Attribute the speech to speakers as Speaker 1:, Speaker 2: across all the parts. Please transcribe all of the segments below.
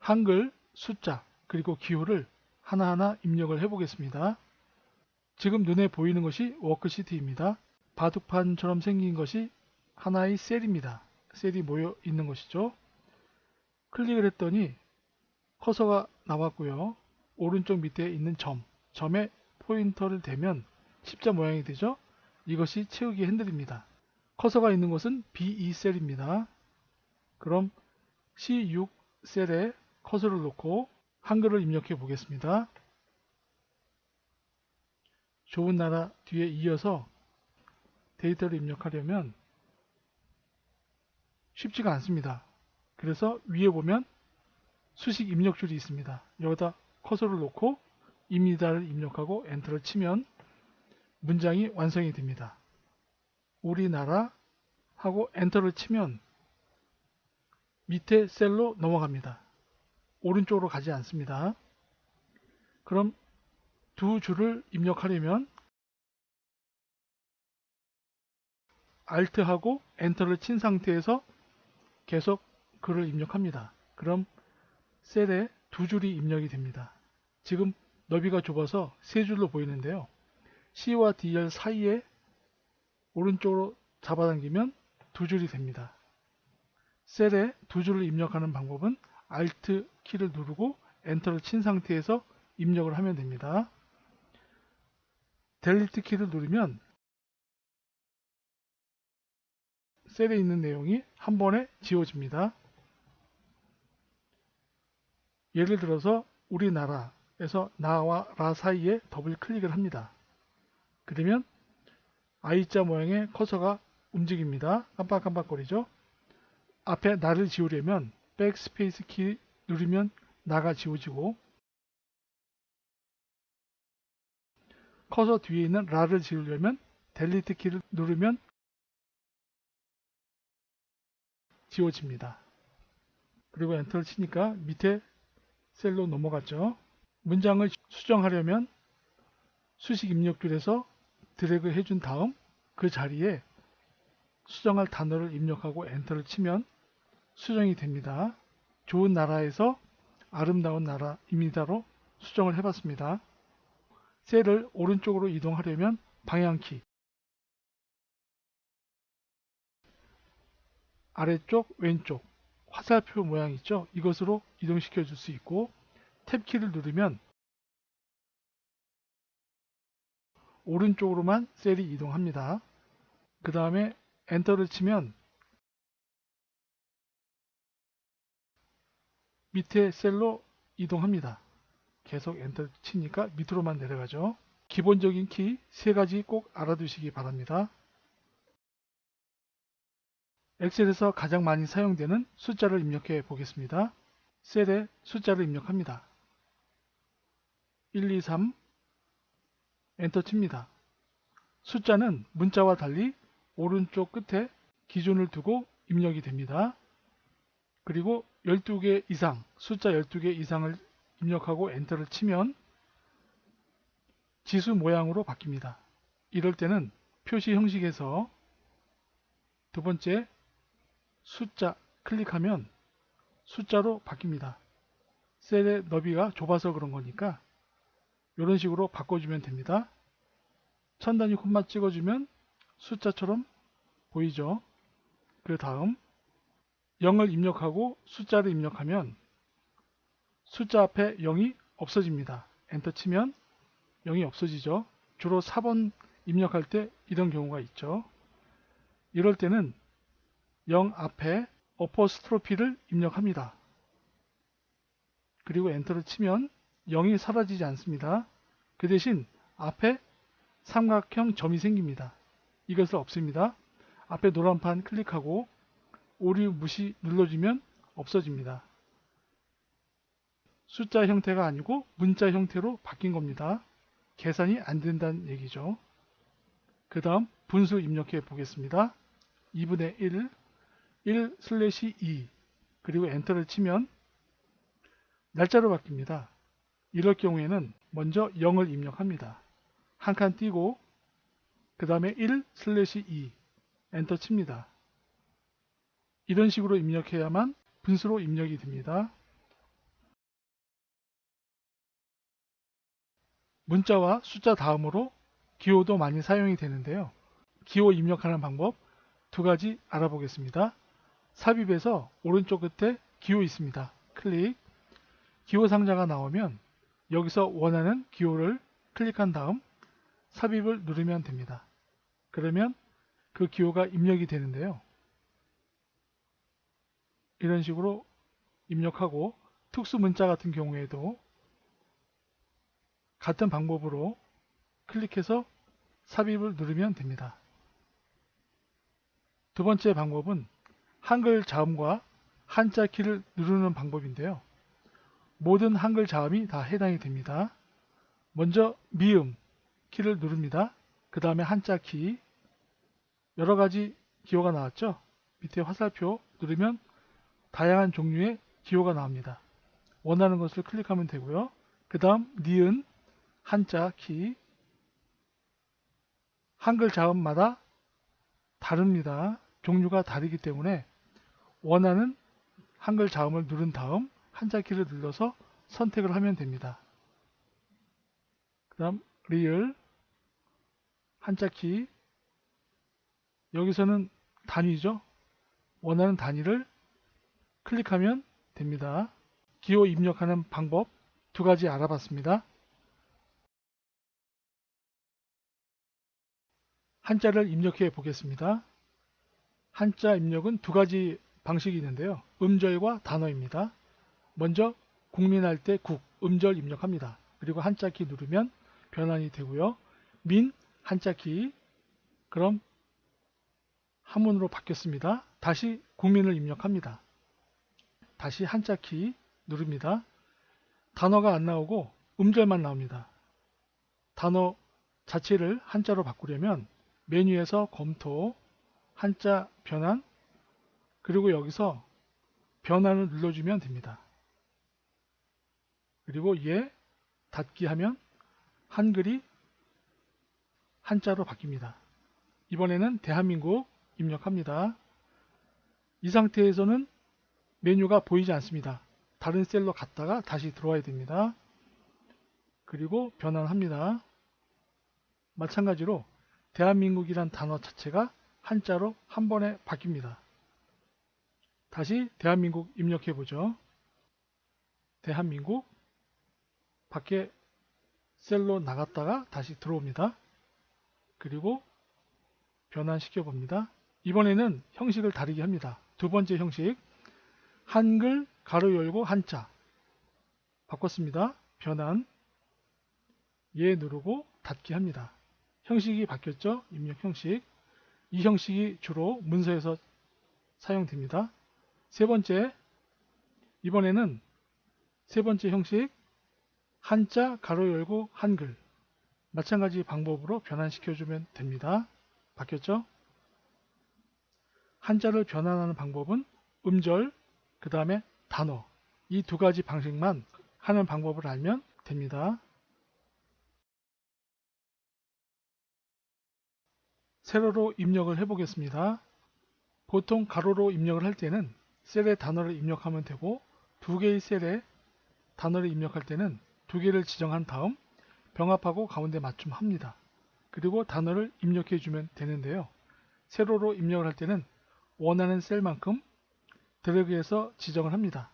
Speaker 1: 한글, 숫자, 그리고 기호를 하나하나 입력을 해 보겠습니다. 지금 눈에 보이는 것이 워크시트입니다. 바둑판처럼 생긴 것이 하나의 셀입니다. 셀이 모여 있는 것이죠. 클릭을 했더니 커서가 나왔고요. 오른쪽 밑에 있는 점에 포인터를 대면 십자 모양이 되죠. 이것이 채우기 핸들입니다. 커서가 있는 곳은 B2 셀입니다. 그럼 C6 셀에 커서를 놓고 한글을 입력해 보겠습니다. 좋은 나라 뒤에 이어서 데이터를 입력하려면 쉽지가 않습니다. 그래서 위에 보면 수식 입력줄이 있습니다. 여기다 커서를 놓고 입니다를 입력하고 엔터를 치면 문장이 완성이 됩니다. 우리나라 하고 엔터를 치면 밑에 셀로 넘어갑니다. 오른쪽으로 가지 않습니다. 그럼 두 줄을 입력하려면 Alt하고 엔터를 친 상태에서 계속 글을 입력합니다. 그럼 셀에 두 줄이 입력이 됩니다. 지금 너비가 좁아서 세 줄로 보이는데요. C와 DR 사이에 오른쪽으로 잡아당기면 두 줄이 됩니다. 셀에 두 줄을 입력하는 방법은 Alt 키를 누르고 엔터를 친 상태에서 입력을 하면 됩니다. 델리트 키를 누르면 셀에 있는 내용이 한 번에 지워집니다. 예를 들어서 우리나라에서 나와 라 사이에 더블 클릭을 합니다. 그러면 I자 모양의 커서가 움직입니다. 깜빡깜빡거리죠. 앞에 나를 지우려면 백스페이스 키 누르면 나가 지워지고, 커서 뒤에 있는 라를 지우려면 델리트 키를 누르면 지워집니다. 그리고 엔터를 치니까 밑에 셀로 넘어갔죠. 문장을 수정하려면 수식 입력줄에서 드래그 해준 다음 그 자리에 수정할 단어를 입력하고 엔터를 치면 수정이 됩니다. 좋은 나라에서 아름다운 나라입니다로 수정을 해봤습니다. 셀을 오른쪽으로 이동하려면 방향키, 아래쪽, 왼쪽, 화살표 모양 있죠? 이것으로 이동시켜 줄 수 있고, 탭키를 누르면 오른쪽으로만 셀이 이동합니다. 그 다음에 엔터를 치면 밑에 셀로 이동합니다. 계속 엔터 치니까 밑으로만 내려가죠. 기본적인 키 세 가지 꼭 알아두시기 바랍니다. 엑셀에서 가장 많이 사용되는 숫자를 입력해 보겠습니다. 셀에 숫자를 입력합니다. 1, 2, 3 엔터 칩니다. 숫자는 문자와 달리 오른쪽 끝에 기준을 두고 입력이 됩니다. 그리고 12개 이상, 숫자 12개 이상을 입력하고 엔터를 치면 지수 모양으로 바뀝니다. 이럴 때는 표시 형식에서 두 번째 숫자 클릭하면 숫자로 바뀝니다. 셀의 너비가 좁아서 그런 거니까 이런 식으로 바꿔주면 됩니다. 천 단위 콤마 찍어주면 숫자처럼 보이죠. 그 다음 0을 입력하고 숫자를 입력하면 숫자 앞에 0이 없어집니다. 엔터 치면 0이 없어지죠. 주로 4번 입력할 때 이런 경우가 있죠. 이럴 때는 0 앞에 어퍼스트로피를 입력합니다. 그리고 엔터를 치면 0이 사라지지 않습니다. 그 대신 앞에 삼각형 점이 생깁니다. 이것을 없앱니다. 앞에 노란판 클릭하고 오류 무시 눌러주면 없어집니다. 숫자 형태가 아니고 문자 형태로 바뀐 겁니다. 계산이 안 된다는 얘기죠. 그 다음 분수 입력해 보겠습니다. 2분의 1, 1/2 그리고 엔터를 치면 날짜로 바뀝니다. 이럴 경우에는 먼저 0을 입력합니다. 한 칸 띄고 그 다음에 1/2 엔터 칩니다. 이런 식으로 입력해야만 분수로 입력이 됩니다. 문자와 숫자 다음으로 기호도 많이 사용이 되는데요. 기호 입력하는 방법 두 가지 알아보겠습니다. 삽입에서 오른쪽 끝에 기호 있습니다. 클릭. 기호 상자가 나오면 여기서 원하는 기호를 클릭한 다음 삽입을 누르면 됩니다. 그러면 그 기호가 입력이 되는데요. 이런 식으로 입력하고 특수 문자 같은 경우에도 같은 방법으로 클릭해서 삽입을 누르면 됩니다. 두 번째 방법은 한글 자음과 한자 키를 누르는 방법인데요. 모든 한글 자음이 다 해당이 됩니다. 먼저 미음 키를 누릅니다. 그 다음에 한자 키, 여러 가지 기호가 나왔죠. 밑에 화살표 누르면 다양한 종류의 기호가 나옵니다. 원하는 것을 클릭하면 되고요. 그 다음 니은 한자 키, 한글 자음마다 다릅니다. 종류가 다르기 때문에 원하는 한글 자음을 누른 다음 한자 키를 눌러서 선택을 하면 됩니다. 그 다음 리을 한자 키, 여기서는 단위죠. 원하는 단위를 클릭하면 됩니다. 기호 입력하는 방법 두 가지 알아봤습니다. 한자를 입력해 보겠습니다. 한자 입력은 두 가지 방식이 있는데요. 음절과 단어입니다. 먼저 국민할 때 국, 음절 입력합니다. 그리고 한자 키 누르면 변환이 되고요. 민, 한자 키, 그럼 한문으로 바뀌었습니다. 다시 국민을 입력합니다. 다시 한자 키 누릅니다. 단어가 안 나오고 음절만 나옵니다. 단어 자체를 한자로 바꾸려면 메뉴에서 검토, 한자 변환, 그리고 여기서 변환을 눌러주면 됩니다. 그리고 예, 닫기 하면 한글이 한자로 바뀝니다. 이번에는 대한민국 입력합니다. 이 상태에서는 메뉴가 보이지 않습니다. 다른 셀로 갔다가 다시 들어와야 됩니다. 그리고 변환합니다. 마찬가지로 대한민국이란 단어 자체가 한자로 한 번에 바뀝니다. 다시 대한민국 입력해 보죠. 대한민국, 밖에 셀로 나갔다가 다시 들어옵니다. 그리고 변환시켜 봅니다. 이번에는 형식을 다르게 합니다. 두 번째 형식, 한글 가로 열고 한자 바꿨습니다. 변환, 예 누르고 닫기 합니다. 형식이 바뀌었죠. 입력 형식. 이 형식이 주로 문서에서 사용됩니다. 세 번째, 이번에는 세 번째 형식, 한자 가로 열고 한글, 마찬가지 방법으로 변환시켜주면 됩니다. 바뀌었죠? 한자를 변환하는 방법은 음절, 그 다음에 단어, 이 두 가지 방식만 하는 방법을 알면 됩니다. 세로로 입력을 해보겠습니다. 보통 가로로 입력을 할 때는 셀에 단어를 입력하면 되고, 두 개의 셀에 단어를 입력할 때는 두 개를 지정한 다음 병합하고 가운데 맞춤합니다. 그리고 단어를 입력해 주면 되는데요. 세로로 입력을 할 때는 원하는 셀만큼 드래그해서 지정을 합니다.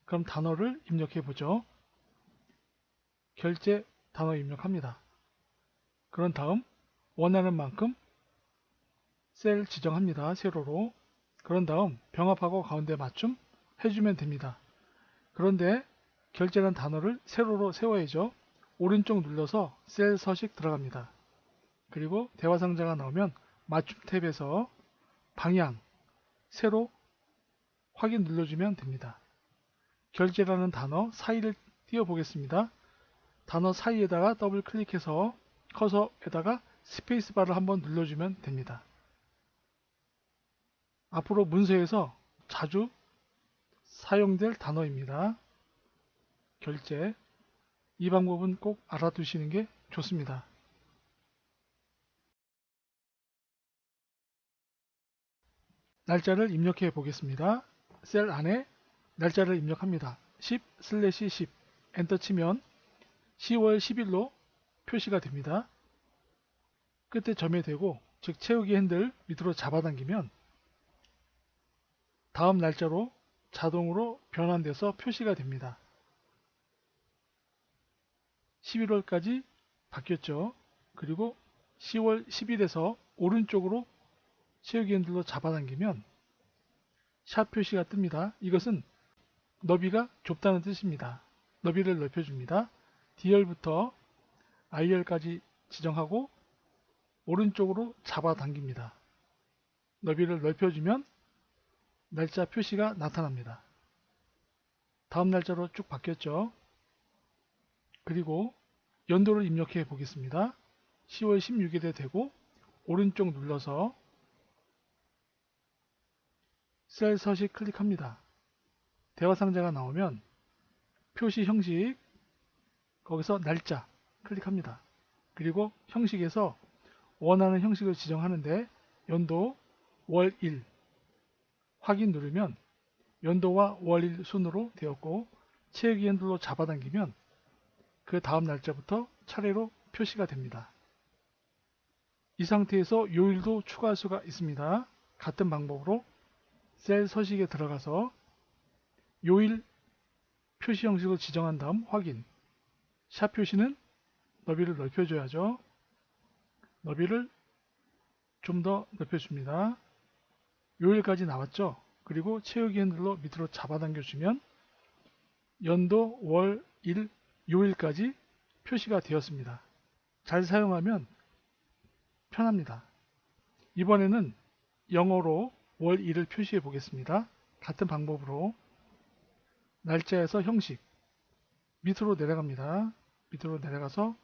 Speaker 1: 그럼 단어를 입력해 보죠. 결제 단어 입력합니다. 그런 다음 원하는 만큼 셀 지정합니다. 세로로. 그런 다음 병합하고 가운데 맞춤 해주면 됩니다. 그런데 결제란 단어를 세로로 세워야죠. 오른쪽 눌러서 셀 서식 들어갑니다. 그리고 대화 상자가 나오면 맞춤 탭에서 방향, 세로 확인 눌러주면 됩니다. 결제라는 단어 사이를 띄워 보겠습니다. 단어 사이에다가 더블 클릭해서 커서에다가 스페이스바를 한번 눌러주면 됩니다. 앞으로 문서에서 자주 사용될 단어입니다. 결제. 이 방법은 꼭 알아두시는 게 좋습니다. 날짜를 입력해 보겠습니다. 셀 안에 날짜를 입력합니다. 10/10 엔터 치면 10월 10일로 표시가 됩니다. 끝에 점에 대고, 즉 채우기 핸들 밑으로 잡아당기면 다음 날짜로 자동으로 변환돼서 표시가 됩니다. 11월까지 바뀌었죠. 그리고 10월 10일에서 오른쪽으로 채우기 핸들로 잡아당기면 샵 표시가 뜹니다. 이것은 너비가 좁다는 뜻입니다. 너비를 넓혀줍니다. D열부터 I열까지 지정하고 오른쪽으로 잡아당깁니다. 너비를 넓혀주면 날짜 표시가 나타납니다. 다음 날짜로 쭉 바뀌었죠. 그리고 연도를 입력해 보겠습니다. 10월 16일에 되고 오른쪽 눌러서 셀 서식 클릭합니다. 대화 상자가 나오면 표시 형식, 거기서 날짜 클릭합니다. 그리고 형식에서 원하는 형식을 지정하는데 연도 월1 확인 누르면 연도와 월일 순으로 되었고 채우기 핸들로 잡아당기면 그 다음 날짜부터 차례로 표시가 됩니다. 이 상태에서 요일도 추가할 수가 있습니다. 같은 방법으로 셀 서식에 들어가서 요일 표시 형식을 지정한 다음 확인. 샵 표시는 너비를 넓혀줘야죠. 너비를 좀 더 넓혀줍니다. 요일까지 나왔죠. 그리고 채우기 핸들로 밑으로 잡아당겨주면 연도, 월, 일, 요일까지 표시가 되었습니다. 잘 사용하면 편합니다. 이번에는 영어로 월, 일을 표시해 보겠습니다. 같은 방법으로 날짜에서 형식 밑으로 내려갑니다. 밑으로 내려가서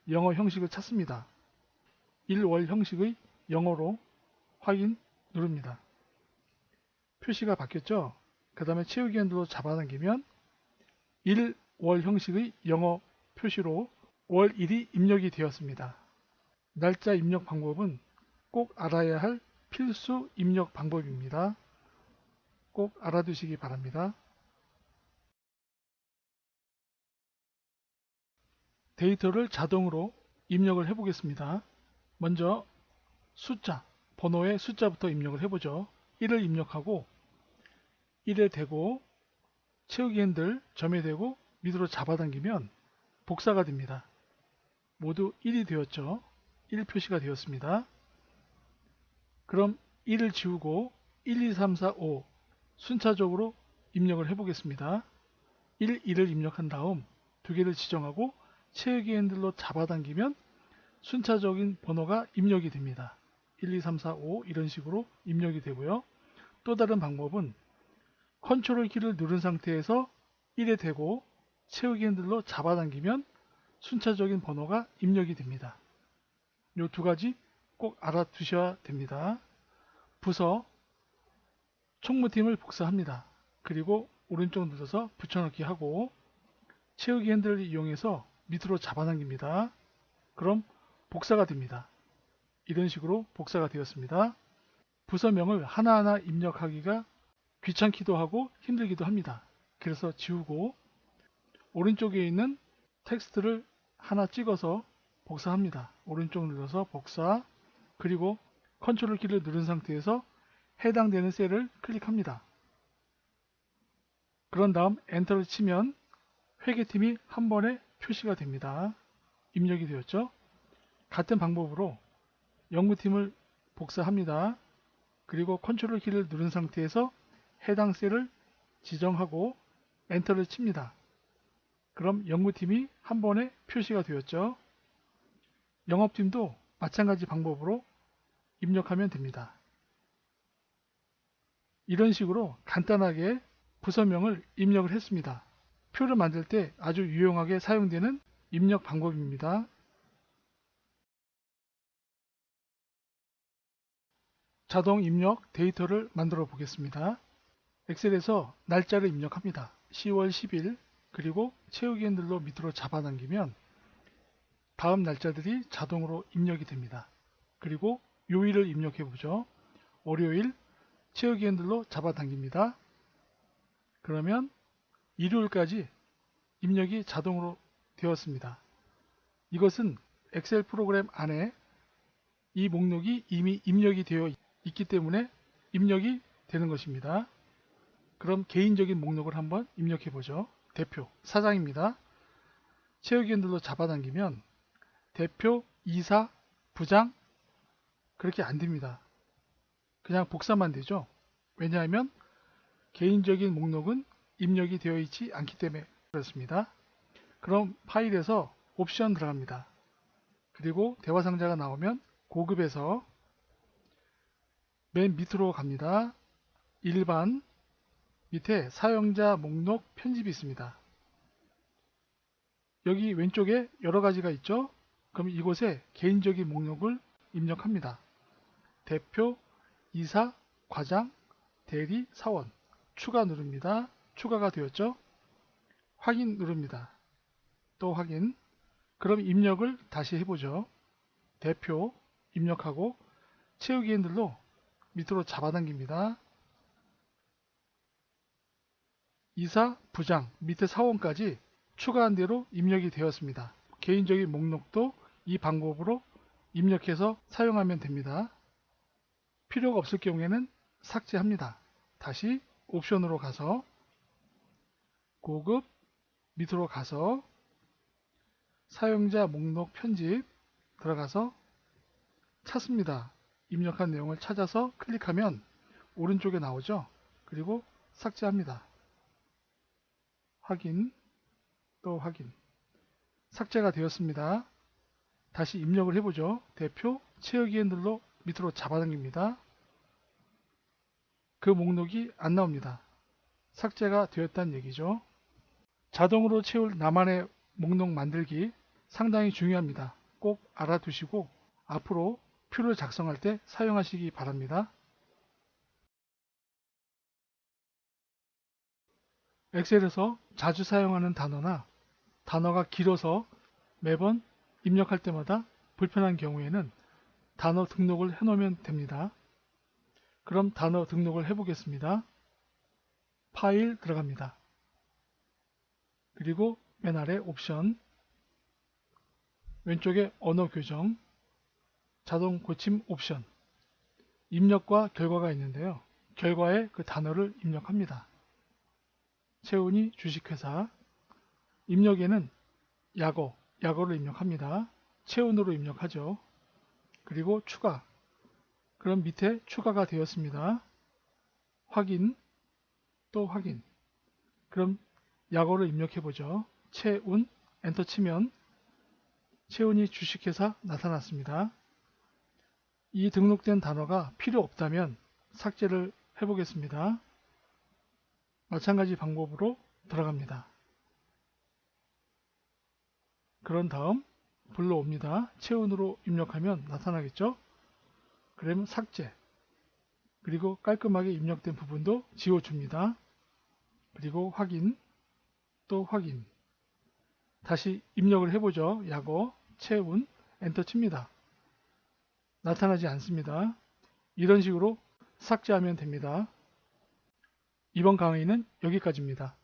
Speaker 1: 영어 형식을 찾습니다. 일, 월 형식의 영어로 확인 누릅니다. 표시가 바뀌었죠? 그 다음에 채우기 핸들로 잡아당기면 일, 월 형식의 영어 표시로 월, 일이 입력이 되었습니다. 날짜 입력 방법은 꼭 알아야 할 필수 입력 방법입니다. 꼭 알아두시기 바랍니다. 데이터를 자동으로 입력을 해보겠습니다. 먼저 숫자, 번호의 숫자부터 입력을 해보죠. 1을 입력하고 1에 대고 채우기 핸들 점에 대고 밑으로 잡아당기면 복사가 됩니다. 모두 1이 되었죠. 1 표시가 되었습니다. 그럼 1을 지우고 1, 2, 3, 4, 5 순차적으로 입력을 해보겠습니다. 1, 2를 입력한 다음 두 개를 지정하고 채우기 핸들로 잡아당기면 순차적인 번호가 입력이 됩니다. 1, 2, 3, 4, 5 이런 식으로 입력이 되고요. 또 다른 방법은 컨트롤 키를 누른 상태에서 1에 대고 채우기 핸들로 잡아당기면 순차적인 번호가 입력이 됩니다. 이 두 가지 꼭 알아두셔야 됩니다. 부서 총무팀을 복사합니다. 그리고 오른쪽 눌러서 붙여넣기 하고 채우기 핸들을 이용해서 밑으로 잡아당깁니다. 그럼 복사가 됩니다. 이런 식으로 복사가 되었습니다. 부서명을 하나하나 입력하기가 귀찮기도 하고 힘들기도 합니다. 그래서 지우고 오른쪽에 있는 텍스트를 하나 찍어서 복사합니다. 오른쪽 눌러서 복사, 그리고 컨트롤 키를 누른 상태에서 해당되는 셀을 클릭합니다. 그런 다음 엔터를 치면 회계팀이 한 번에 표시가 됩니다. 입력이 되었죠. 같은 방법으로 연구팀을 복사합니다. 그리고 컨트롤 키를 누른 상태에서 해당 셀을 지정하고 엔터를 칩니다. 그럼 연구팀이 한 번에 표시가 되었죠. 영업팀도 마찬가지 방법으로 입력하면 됩니다. 이런 식으로 간단하게 부서명을 입력을 했습니다. 표를 만들 때 아주 유용하게 사용되는 입력 방법입니다. 자동 입력 데이터를 만들어 보겠습니다. 엑셀에서 날짜를 입력합니다. 10월 10일, 그리고 채우기 핸들로 밑으로 잡아당기면 다음 날짜들이 자동으로 입력이 됩니다. 그리고 요일을 입력해 보죠. 월요일, 채우기 핸들로 잡아당깁니다. 그러면 일요일까지 입력이 자동으로 되었습니다. 이것은 엑셀 프로그램 안에 이 목록이 이미 입력이 되어 있기 때문에 입력이 되는 것입니다. 그럼 개인적인 목록을 한번 입력해 보죠. 대표, 사장입니다. 채우기 핸들로 잡아당기면 대표, 이사, 부장 그렇게 안 됩니다. 그냥 복사만 되죠. 왜냐하면 개인적인 목록은 입력이 되어 있지 않기 때문에 그렇습니다. 그럼 파일에서 옵션 들어갑니다. 그리고 대화 상자가 나오면 고급에서 맨 밑으로 갑니다. 일반 밑에 사용자 목록 편집이 있습니다. 여기 왼쪽에 여러 가지가 있죠. 그럼 이곳에 개인적인 목록을 입력합니다. 대표, 이사, 과장, 대리, 사원 추가 누릅니다. 추가가 되었죠. 확인 누릅니다. 또 확인. 그럼 입력을 다시 해보죠. 대표 입력하고 채우기 핸들로 밑으로 잡아당깁니다. 이사, 부장, 밑에 사원까지 추가한 대로 입력이 되었습니다. 개인적인 목록도 이 방법으로 입력해서 사용하면 됩니다. 필요가 없을 경우에는 삭제합니다. 다시 옵션으로 가서 고급 밑으로 가서 사용자 목록 편집 들어가서 찾습니다. 입력한 내용을 찾아서 클릭하면 오른쪽에 나오죠. 그리고 삭제합니다. 확인, 또 확인. 삭제가 되었습니다. 다시 입력을 해보죠. 대표, 채우기 핸들로 밑으로 잡아당깁니다. 그 목록이 안 나옵니다. 삭제가 되었다는 얘기죠. 자동으로 채울 나만의 목록 만들기 상당히 중요합니다. 꼭 알아두시고 앞으로 표를 작성할 때 사용하시기 바랍니다. 엑셀에서 자주 사용하는 단어나 단어가 길어서 매번 입력할 때마다 불편한 경우에는 단어 등록을 해놓으면 됩니다. 그럼 단어 등록을 해보겠습니다. 파일 들어갑니다. 그리고 맨 아래 옵션, 왼쪽에 언어 교정, 자동 고침 옵션, 입력과 결과가 있는데요. 결과에 그 단어를 입력합니다. 채훈이 주식회사, 입력에는 약어를 입력합니다. 채훈으로 입력하죠. 그리고 추가, 그럼 밑에 추가가 되었습니다. 확인, 또 확인. 그럼 약어를 입력해 보죠. 채운, 엔터 치면 채훈이 주식회사 나타났습니다. 이 등록된 단어가 필요 없다면 삭제를 해보겠습니다. 마찬가지 방법으로 들어갑니다. 그런 다음 불러옵니다. 채운으로 입력하면 나타나겠죠? 그러면 삭제. 그리고 깔끔하게 입력된 부분도 지워줍니다. 그리고 확인, 또 확인. 다시 입력을 해보죠. 약어, 채운, 엔터 칩니다. 나타나지 않습니다. 이런 식으로 삭제하면 됩니다. 이번 강의는 여기까지입니다.